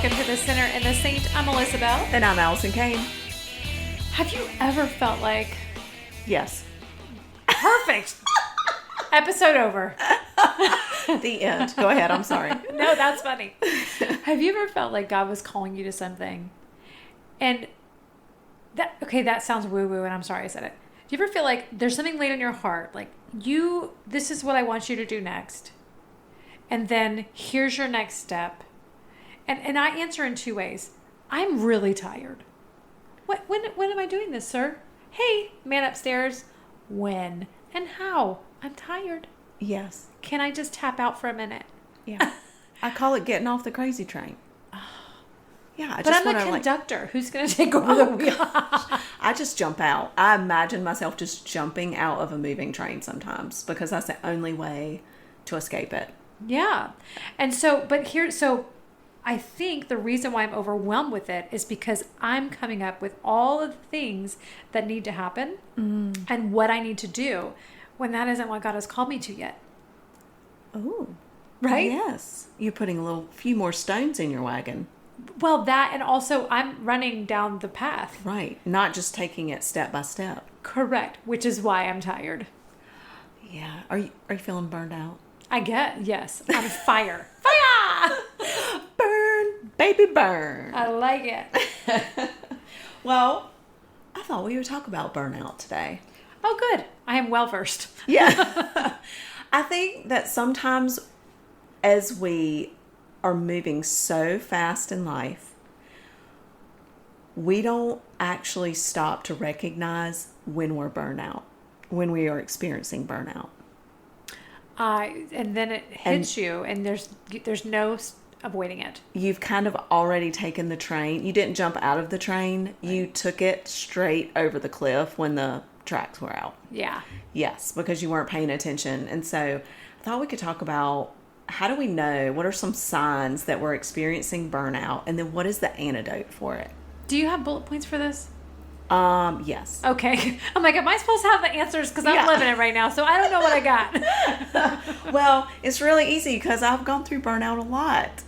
welcome to the Sinner and the Saint. I'm Elizabeth. And I'm Allison Kane. Have you ever felt like... Yes. Perfect. Episode over. The end. Go ahead. I'm sorry. No, that's funny. Have you ever felt like God was calling you to something? And that sounds woo-woo, and I'm sorry I said it. Do you ever feel like there's something laid on your heart? Like, this is what I want you to do next. And then here's your next step. And I answer in two ways. I'm really tired. When am I doing this, sir? Hey, man upstairs. When and how? I'm tired. Yes. Can I just tap out for a minute? Yeah. I call it getting off the crazy train. Yeah. But I'm the conductor. Who's going to take over the wheel? I just jump out. I imagine myself just jumping out of a moving train sometimes because that's the only way to escape it. Yeah. And I think the reason why I'm overwhelmed with it is because I'm coming up with all of the things that need to happen and what I need to do when that isn't what God has called me to yet. Oh. Right? Yes. You're putting a few more stones in your wagon. Well, that, and also I'm running down the path. Right. Not just taking it step by step. Correct. Which is why I'm tired. Yeah. Are you feeling burned out? I get, yes. On fire. Fire! Burn, baby, burn. I like it. Well, I thought we would talk about burnout today. Oh, good. I am well versed. Yeah. I think that sometimes as we are moving so fast in life, we don't actually stop to recognize when we're burnout, when we are experiencing burnout. And then it hits you, and there's no avoiding it. You've kind of already taken the train. You didn't jump out of the train. Right. You took it straight over the cliff when the tracks were out. Yeah. Yes, because you weren't paying attention. And so I thought we could talk about how do we know, what are some signs that we're experiencing burnout, and then what is the antidote for it? Do you have bullet points for this? Yes. Okay. I'm like, am I supposed to have the answers? Because I'm living it right now, so I don't know what I got. Well, it's really easy because I've gone through burnout a lot.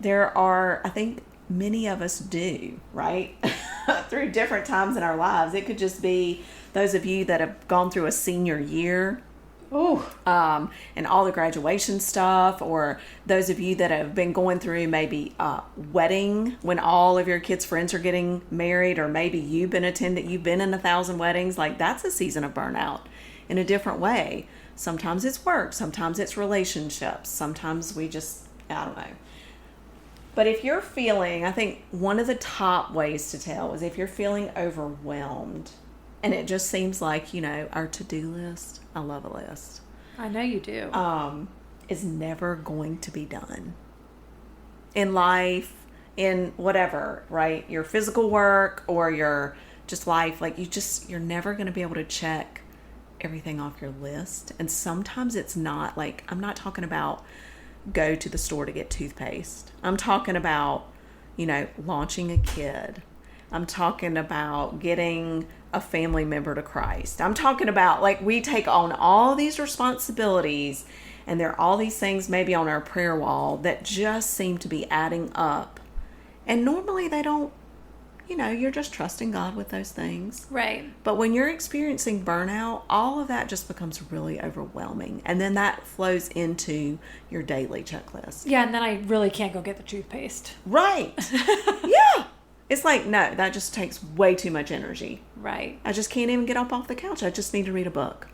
There are, I think many of us do, right? Through different times in our lives. It could just be those of you that have gone through a senior year. Ooh. And all the graduation stuff, or those of you that have been going through maybe a wedding when all of your kids' friends are getting married, or maybe you've been in 1,000 weddings. Like, that's a season of burnout in a different way. Sometimes it's work, sometimes it's relationships, sometimes we just, I don't know. But if you're feeling, I think one of the top ways to tell is if you're feeling overwhelmed. And it just seems like, our to-do list, I love a list. I know you do. Is never going to be done. In life, in whatever, right? Your physical work or your just life, like you're never going to be able to check everything off your list. And sometimes it's not like, I'm not talking about go to the store to get toothpaste. I'm talking about, launching a kid. I'm talking about getting a family member to Christ. I'm talking about, like, we take on all these responsibilities, and there are all these things maybe on our prayer wall that just seem to be adding up. And normally they don't, you're just trusting God with those things. Right. But when you're experiencing burnout, all of that just becomes really overwhelming. And then that flows into your daily checklist. Yeah, and then I really can't go get the toothpaste. Right. Yeah. It's like, no, that just takes way too much energy. Right. I just can't even get up off the couch. I just need to read a book.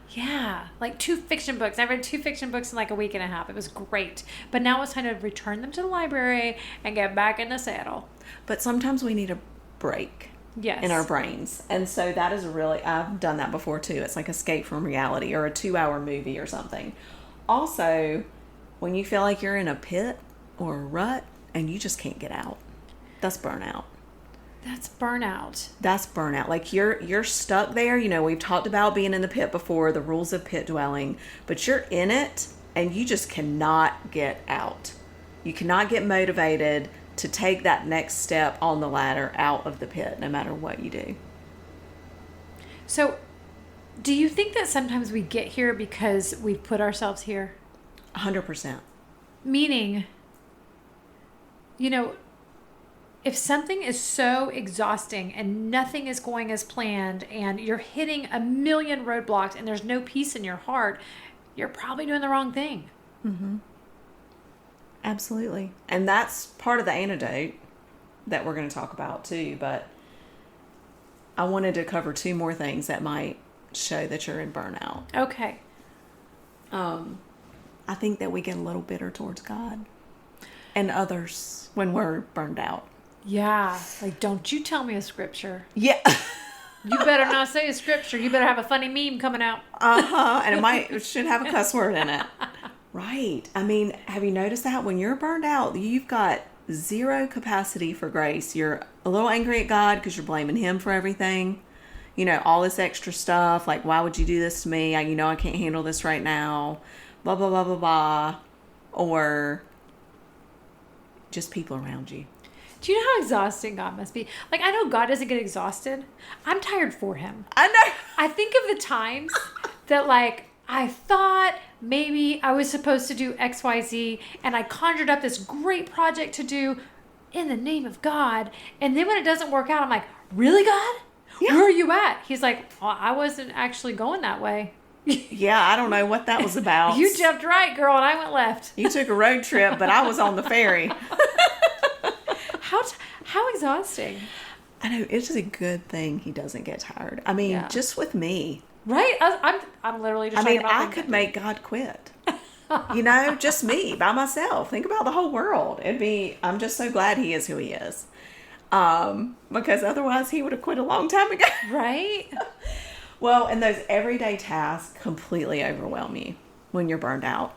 Yeah. Like 2 fiction books. I read 2 fiction books in like a week and a half. It was great. But now it's time to return them to the library and get back in the saddle. But sometimes we need a break. Yes. In our brains. And so that is I've done that before too. It's like escape from reality or a 2-hour movie or something. Also, when you feel like you're in a pit or a rut and you just can't get out. That's burnout. That's burnout. That's burnout. Like you're stuck there. We've talked about being in the pit before, the rules of pit dwelling, but you're in it and you just cannot get out. You cannot get motivated to take that next step on the ladder out of the pit, no matter what you do. So, do you think that sometimes we get here because we've put ourselves here? 100%. Meaning, you know, if something is so exhausting and nothing is going as planned and you're hitting a million roadblocks and there's no peace in your heart, you're probably doing the wrong thing. Mm-hmm. Absolutely. And that's part of the antidote that we're going to talk about too. But I wanted to cover 2 more things that might show that you're in burnout. Okay. I think that we get a little bitter towards God and others when we're burned out. Yeah. Like, don't you tell me a scripture. Yeah. You better not say a scripture. You better have a funny meme coming out. Uh-huh. And it should have a cuss word in it. Right. I mean, have you noticed that when you're burned out, you've got 0 capacity for grace. You're a little angry at God because you're blaming him for everything. You know, all this extra stuff. Like, why would you do this to me? I can't handle this right now. Blah, blah, blah, blah, blah. Or just people around you. Do you know how exhausting God must be? Like, I know God doesn't get exhausted. I'm tired for him. I know. I think of the times that, like, I thought maybe I was supposed to do XYZ and I conjured up this great project to do in the name of God. And then when it doesn't work out, I'm like, really, God? Yeah. Where are you at? He's like, well, I wasn't actually going that way. Yeah, I don't know what that was about. You jumped right, girl, and I went left. You took a road trip, but I was on the ferry. How exhausting. I know, it's just a good thing he doesn't get tired. I mean, just with me. Right? I'm literally just I could make God quit. Just me, by myself. Think about the whole world. I'm just so glad he is who he is. Because otherwise he would have quit a long time ago. Right? Well, and those everyday tasks completely overwhelm you when you're burned out.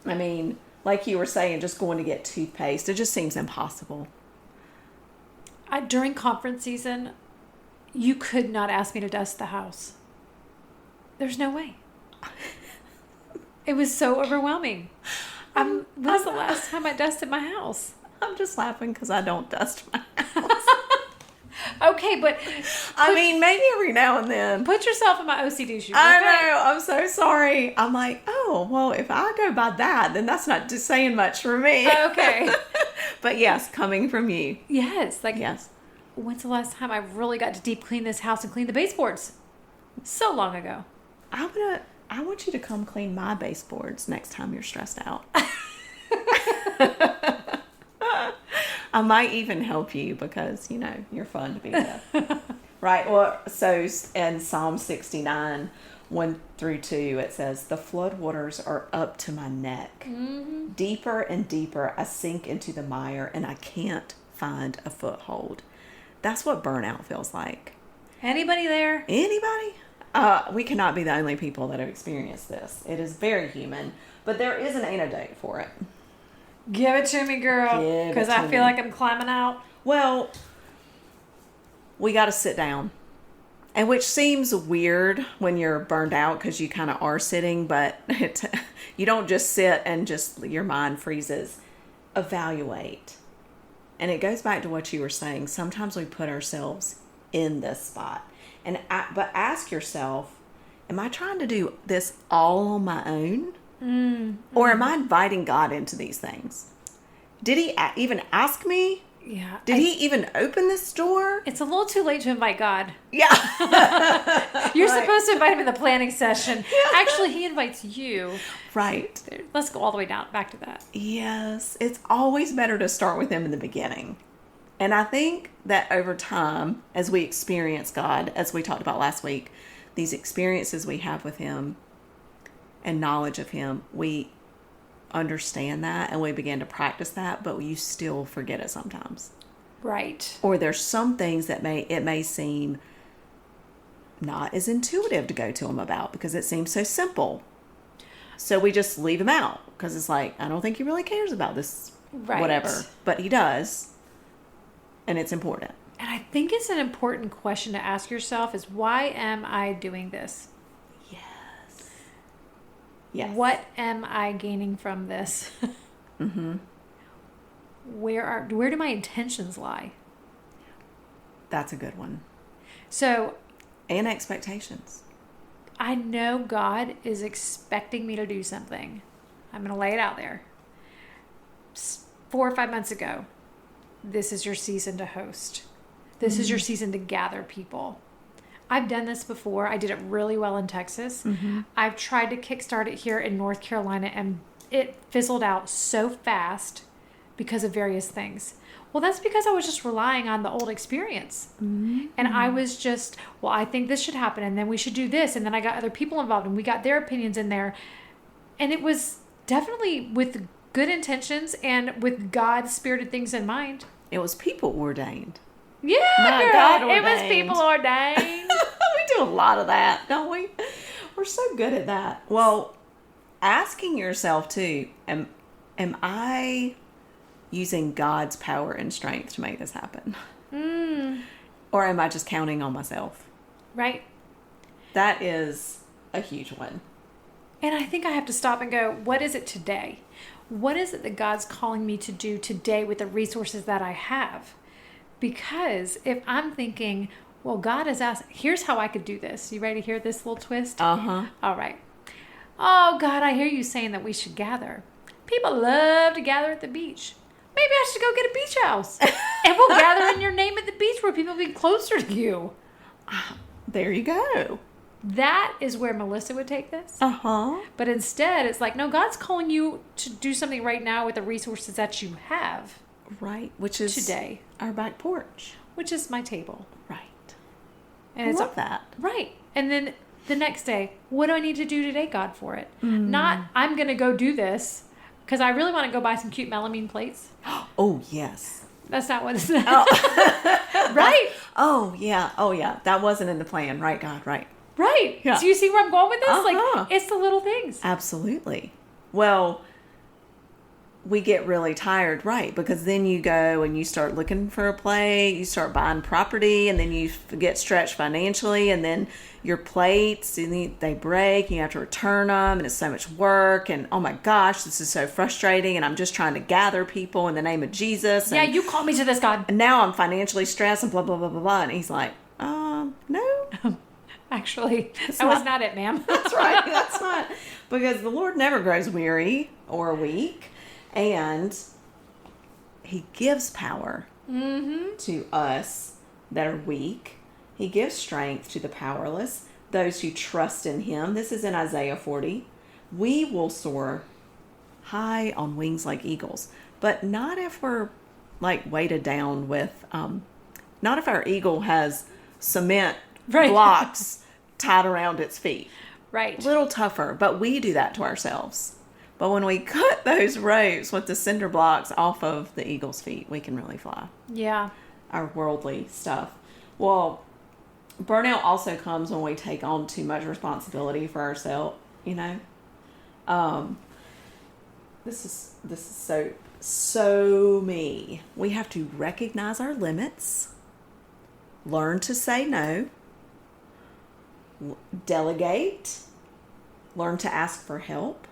I mean, like you were saying, just going to get toothpaste, it just seems impossible. During conference season, you could not ask me to dust the house. There's no way. It was so overwhelming. When was the last time I dusted my house? I'm just laughing because I don't dust my house. Okay, but... maybe every now and then. Put yourself in my OCD shoes. I know. I'm so sorry. I'm like, oh, well, if I go by that, then that's not just saying much for me. Okay. But yes, coming from you. Yes. Yes. When's the last time I really got to deep clean this house and clean the baseboards? So long ago. I want you to come clean my baseboards next time you're stressed out. I might even help you because, you're fun to be with. Right. Well, so in Psalm 69, 1-2, it says, the floodwaters are up to my neck. Mm-hmm. Deeper and deeper, I sink into the mire and I can't find a foothold. That's what burnout feels like. Anybody there? Anybody? We cannot be the only people that have experienced this. It is very human, but there is an antidote for it. Give it to me, girl, because I feel like I'm climbing out. Well, we got to sit down, and which seems weird when you're burned out because you kind of are sitting, but you don't just sit and just your mind freezes. Evaluate. And it goes back to what you were saying. Sometimes we put ourselves in this spot. But ask yourself, am I trying to do this all on my own? Mm-hmm. Or am I inviting God into these things? Did he even ask me? Yeah. Did he even open this door? It's a little too late to invite God. Yeah. You're supposed to invite him in the planning session. Yeah. Actually, he invites you. Right. Let's go all the way down back to that. Yes. It's always better to start with him in the beginning. And I think that over time, as we experience God, as we talked about last week, these experiences we have with him and knowledge of him, we understand that and we begin to practice that, but you still forget it sometimes. Right. Or there's some things that may seem not as intuitive to go to him about because it seems so simple. So we just leave him out because it's like, I don't think he really cares about this, whatever. But he does. And it's important. And I think it's an important question to ask yourself is, why am I doing this? Yes. Yes. What am I gaining from this? Mm-hmm. Where do my intentions lie? That's a good one. So. And expectations. I know God is expecting me to do something. I'm going to lay it out there. 4 or 5 months ago, this is your season to host. This is your season to gather people. I've done this before. I did it really well in Texas. I've tried to kickstart it here in North Carolina, and it fizzled out so fast because of various things. Well, that's because I was just relying on the old experience. And I was just, well, I think this should happen, and then we should do this. And then I got other people involved, and we got their opinions in there. And it was definitely with good intentions and with God-spirited things in mind. It was people ordained. Yeah, Not girl. God It was ordained. people ordained. We do a lot of that, don't we? We're so good at that. Well, asking yourself too, am I using God's power and strength to make this happen? Or am I just counting on myself? Right. That is a huge one. And I think I have to stop and go, what is it today? What is it that God's calling me to do today with the resources that I have? Because if I'm thinking, well, God has asked, here's how I could do this. You ready to hear this little twist? Uh-huh. All right. Oh, God, I hear you saying that we should gather. People love to gather at the beach. Maybe I should go get a beach house. And we'll gather in your name at the beach where people will be closer to you. There you go. That is where Melissa would take this. Uh-huh. But instead, it's like, no, God's calling you to do something right now with the resources that you have. Right, which is today. Our back porch. Which is my table. Right. And I it's love that. Right. And then the next day, what do I need to do today, God, for it? Not, I'm going to go do this because I really want to go buy some cute melamine plates. Oh, yes. That's not what it's Right. Oh, yeah. Oh, yeah. That wasn't in the plan. Right, God. Right. Right. Yeah. Do you see where I'm going with this? Uh-huh. Like, it's the little things. Absolutely. Well, we get really tired, right? Because then you go and you start looking for a plate, you start buying property, and then you get stretched financially, and then your plates, they break, and you have to return them, and it's so much work, and oh my gosh, this is so frustrating, and I'm just trying to gather people in the name of Jesus. Yeah, you call me to this, God. And now I'm financially stressed, and blah, blah, blah, blah, blah. And he's like, no. Actually, that was not it, ma'am. That's right. That's not. Because the Lord never grows weary or weak. And he gives power to us that are weak. He gives strength to the powerless, those who trust in him. This is in Isaiah 40. We will soar high on wings like eagles, but not if we're like weighted down with, not if our eagle has cement blocks tied around its feet. Right. A little tougher, but we do that to ourselves. But when we cut those ropes with the cinder blocks off of the eagle's feet, we can really fly. Yeah. Our worldly stuff. Well, burnout also comes when we take on too much responsibility for ourselves, you know? This is so me. We have to recognize our limits, learn to say no, delegate, learn to ask for help.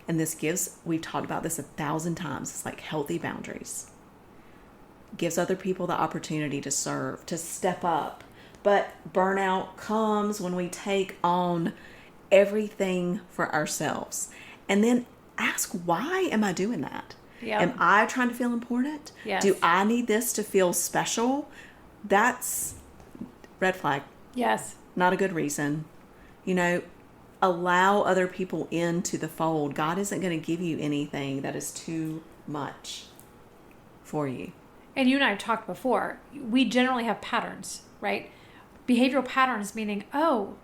And this we've talked about this 1,000 times. It's like healthy boundaries. Gives other people the opportunity to serve, to step up. But burnout comes when we take on everything for ourselves. And then ask, why am I doing that? Yeah. Am I trying to feel important? Yes. Do I need this to feel special? That's red flag. Yes. Not a good reason. You know, allow other people into the fold. God isn't going to give you anything that is too much for you. And you and I have talked before. We generally have patterns, right? Behavioral patterns meaning, oh,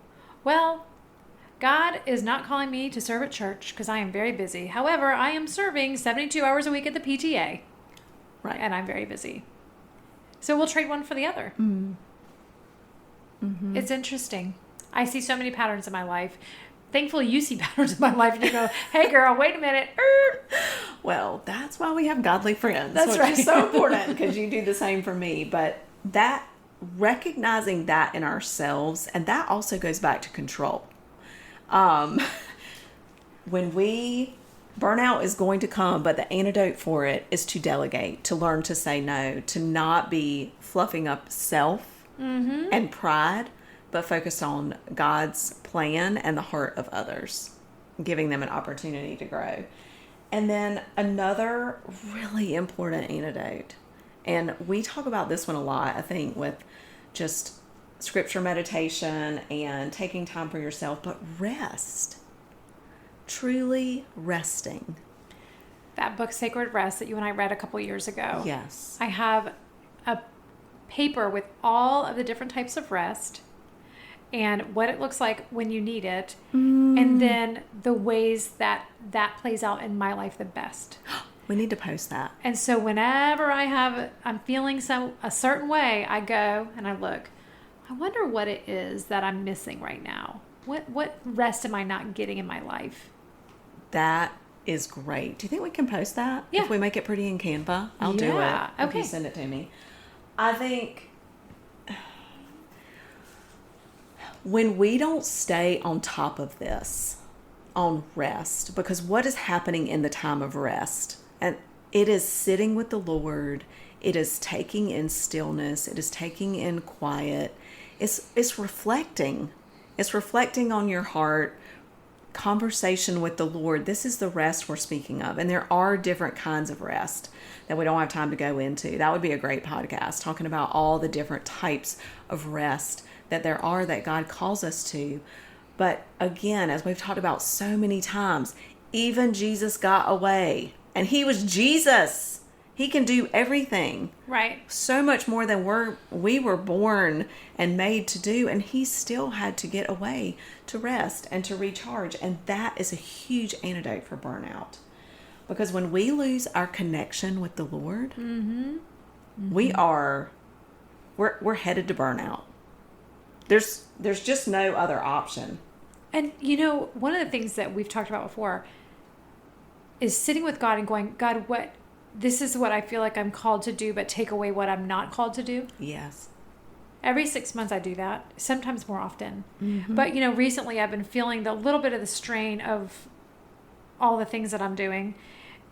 well, God is not calling me to serve at church because I am very busy. However, I am serving 72 hours a week at the PTA. Right. And I'm very busy. So we'll trade one for the other. Mm-hmm. Mm-hmm. It's interesting. I see so many patterns in my life. Thankfully, you see patterns in my life and you go, hey, girl, wait a minute. Well, that's why we have godly friends. That's right. Which is so important because you do the same for me. But that, recognizing that in ourselves, and that also goes back to control. Burnout is going to come, but the antidote for it is to delegate, to learn to say no, to not be fluffing up self and pride, but focus on God's plan and the heart of others, giving them an opportunity to grow. And then another really important antidote And we talk about this one a lot, I think, with just scripture meditation and taking time for yourself, but rest. Truly resting. That book, Sacred Rest, that you and I read a couple years ago. Yes. I have a paper with all of the different types of rest and what it looks like when you need it, and then the ways that plays out in my life the best. We need to post that. And so whenever I'm feeling a certain way, I go and I look. I wonder what it is that I'm missing right now. What rest am I not getting in my life? That is great. Do you think we can post that? Yeah. If we make it pretty in Canva, I'll do it. Okay. If you send it to me. I think when we don't stay on top of this, on rest, because what is happening in the time of rest? And it is sitting with the Lord. It is taking in stillness. It is taking in quiet. It's reflecting. It's reflecting on your heart, conversation with the Lord. This is the rest we're speaking of. And there are different kinds of rest that we don't have time to go into. That would be a great podcast, talking about all the different types of rest that there are that God calls us to. But again, as we've talked about so many times, even Jesus got away. And he was Jesus. He can do everything. Right. So much more than we were born and made to do. And he still had to get away to rest and to recharge. And that is a huge antidote for burnout. Because when we lose our connection with the Lord, we're headed to burnout. There's just no other option. And one of the things that we've talked about before is sitting with God and going, God, this is what I feel like I'm called to do, but take away what I'm not called to do. Yes. Every 6 months I do that, sometimes more often. But, recently I've been feeling the little bit of the strain of all the things that I'm doing.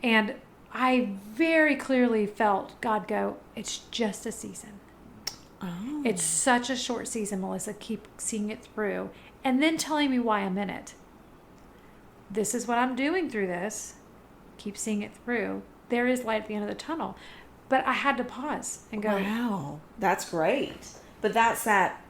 And I very clearly felt God go, it's just a season. Oh. It's such a short season, Melissa. Keep seeing it through. And then telling me why I'm in it. This is what I'm doing through this. Keep seeing it through. There is light at the end of the tunnel. But I had to pause and go, wow, that's great. But that's that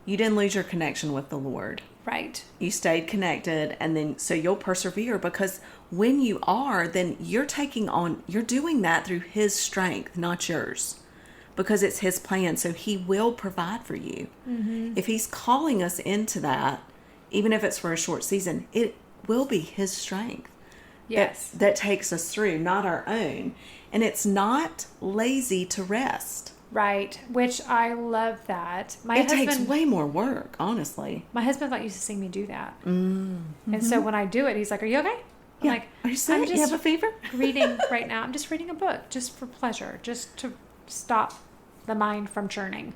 you didn't lose your connection with the Lord. Right. You stayed connected, and then so you'll persevere, because when you are, then you're doing that through his strength, not yours. Because it's his plan, so he will provide for you. If he's calling us into that, even if it's for a short season, it will be his strength. Yes. That takes us through, not our own. And it's not lazy to rest. Right. Which I love that. It takes way more work, honestly. My husband's not used to seeing me do that. And so when I do it, he's like, are you okay? I'm like, are you sick? You have a fever? reading right now. I'm just reading a book just for pleasure, just to stop the mind from churning.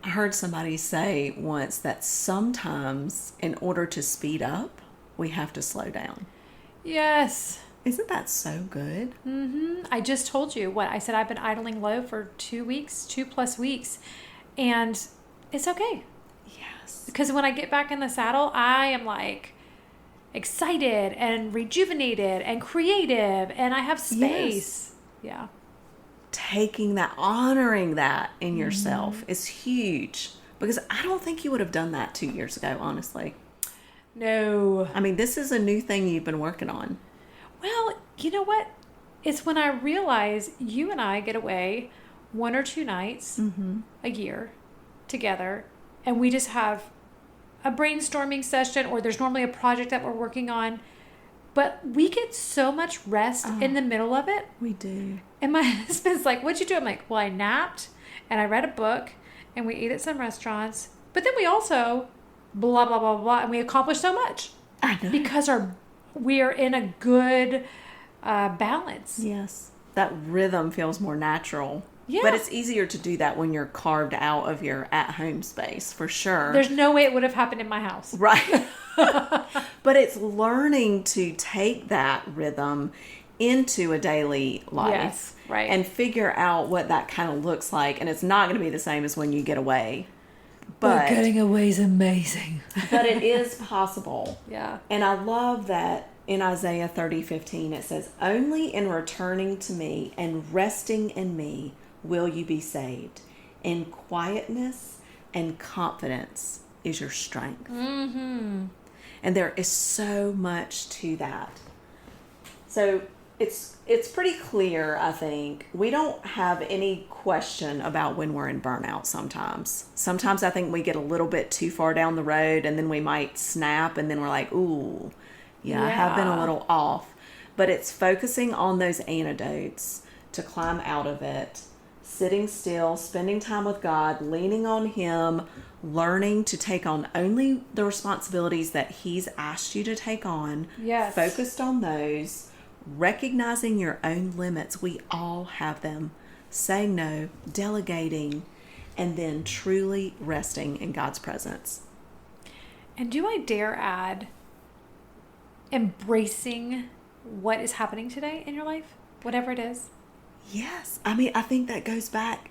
I heard somebody say once that sometimes in order to speed up, we have to slow down. Yes. Isn't that so good? I just told you what I said. I've been idling low for 2 plus weeks, and it's okay. Yes. Because when I get back in the saddle, I am like excited and rejuvenated and creative, and I have space. Yeah. Taking that, honoring that in yourself is huge, because I don't think you would have done that 2 years ago, honestly. No. I mean, this is a new thing you've been working on. Well, you know what? It's when I realize you and I get away 1 or 2 nights a year together, and we just have a brainstorming session, or there's normally a project that we're working on, but we get so much rest in the middle of it. We do. And my husband's like, what'd you do? I'm like, well, I napped and I read a book and we ate at some restaurants, but then we also blah, blah, blah, blah. And we accomplished so much. I know. Because we are in a good balance. Yes. That rhythm feels more natural. Yeah. But it's easier to do that when you're carved out of your at-home space, for sure. There's no way it would have happened in my house. Right. But it's learning to take that rhythm into a daily life. Yes, right. And figure out what that kind of looks like. And it's not going to be the same as when you get away. But getting away is amazing. But it is possible. Yeah. And I love that in Isaiah 30:15, it says, "Only in returning to me and resting in me will you be saved. In quietness and confidence is your strength." Mm-hmm. And there is so much to that. So it's pretty clear, I think. We don't have any question about when we're in burnout sometimes. Sometimes I think we get a little bit too far down the road and then we might snap and then we're like, ooh, yeah, I have been a little off. But it's focusing on those antidotes to climb out of it, sitting still, spending time with God, leaning on Him, learning to take on only the responsibilities that He's asked you to take on. Yes. Focused on those, recognizing your own limits. We all have them. Saying no, delegating, and then truly resting in God's presence. And do I dare add embracing what is happening today in your life, whatever it is? Yes. I mean, I think that goes back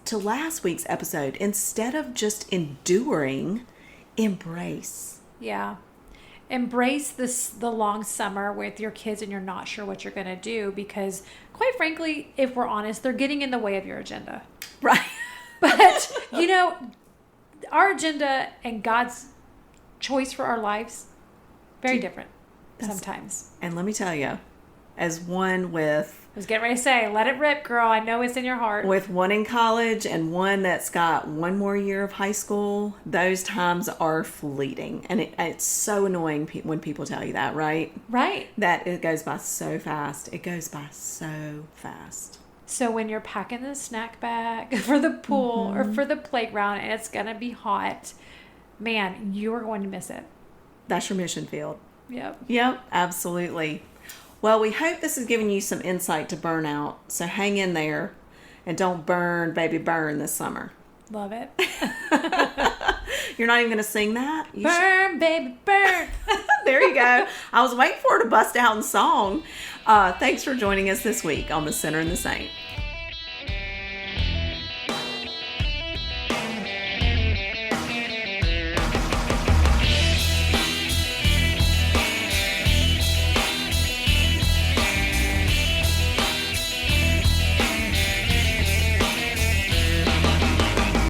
to last week's episode. Instead of just enduring, embrace. Yeah. Embrace the long summer with your kids and you're not sure what you're going to do because, quite frankly, if we're honest, they're getting in the way of your agenda. Right. But, our agenda and God's choice for our lives, very different sometimes. And let me tell you, as one with... I was getting ready to say, let it rip, girl. I know it's in your heart. With one in college and one that's got one more year of high school, those times are fleeting. And it's so annoying when people tell you that, right? Right. That it goes by so fast. It goes by so fast. So when you're packing the snack bag for the pool or for the playground and it's going to be hot, man, you are going to miss it. That's your mission field. Yep, absolutely. Well, we hope this has given you some insight to burnout. So hang in there and don't burn, baby, burn this summer. Love it. You're not even going to sing that? Burn, baby, burn. There you go. I was waiting for her to bust out in song. Thanks for joining us this week on The Sinner and the Saint.